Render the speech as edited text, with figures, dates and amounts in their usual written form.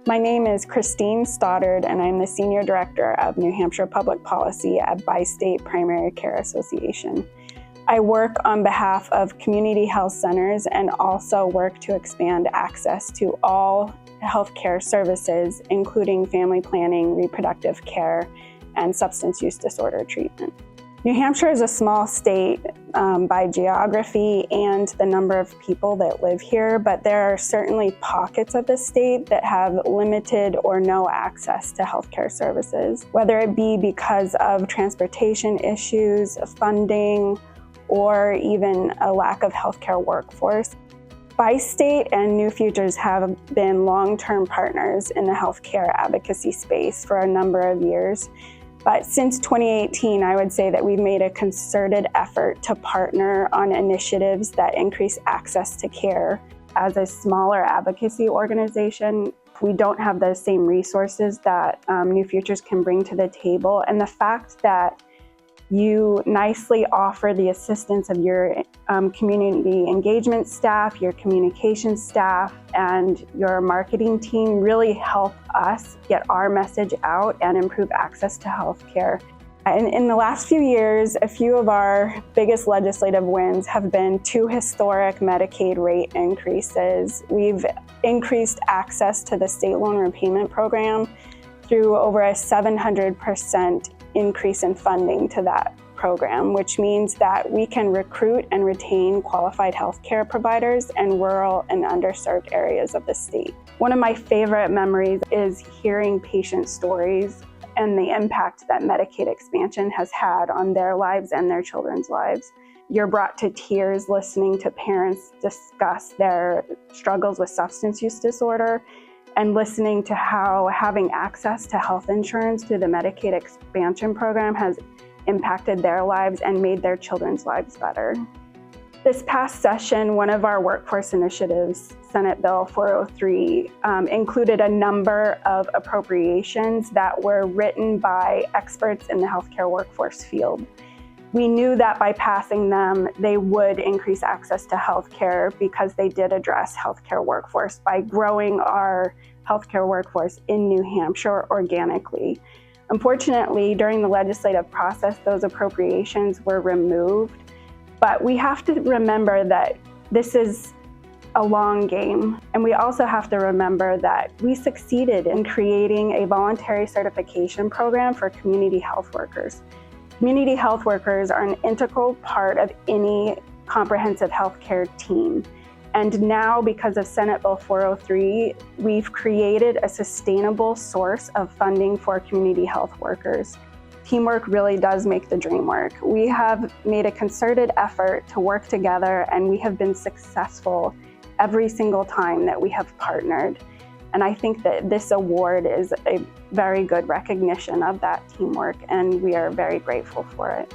My name is Kristine Stoddard, and I'm the Senior Director of New Hampshire Public Policy at Bi-State Primary Care Association. I work on behalf of community health centers and also work to expand access to all healthcare services, including family planning, reproductive care, and substance use disorder treatment. New Hampshire is a small state by geography and the number of people that live here, but there are certainly pockets of the state that have limited or no access to healthcare services, whether it be because of transportation issues, funding, or even a lack of healthcare workforce. Bi-State and New Futures have been long-term partners in the healthcare advocacy space for a number of years. But since 2018, I would say that we've made a concerted effort to partner on initiatives that increase access to care. As a smaller advocacy organization, we don't have the same resources that New Futures can bring to the table. And the fact that you nicely offer the assistance of your community engagement staff, your communication staff, and your marketing team really help us get our message out and improve access to healthcare. And in the last few years, a few of our biggest legislative wins have been 2 historic Medicaid rate increases. We've increased access to the state loan repayment program through over a 700% increase in funding to that program, which means that we can recruit and retain qualified healthcare providers in rural and underserved areas of the state. One of my favorite memories is hearing patient stories and the impact that Medicaid Expansion has had on their lives and their children's lives. You're brought to tears listening to parents discuss their struggles with substance use disorder and listening to how having access to health insurance through the Medicaid Expansion program has impacted their lives and made their children's lives better. This past session, one of our workforce initiatives, Senate Bill 403, included a number of appropriations that were written by experts in the healthcare workforce field. We knew that by passing them, they would increase access to healthcare because they did address healthcare workforce by growing our healthcare workforce in New Hampshire organically. Unfortunately, during the legislative process, those appropriations were removed. But we have to remember that this is a long game. And we also have to remember that we succeeded in creating a voluntary certification program for community health workers. Community health workers are an integral part of any comprehensive healthcare team. And now, because of Senate Bill 403, we've created a sustainable source of funding for community health workers. Teamwork really does make the dream work. We have made a concerted effort to work together, and we have been successful every single time that we have partnered. And I think that this award is a very good recognition of that teamwork, and we are very grateful for it.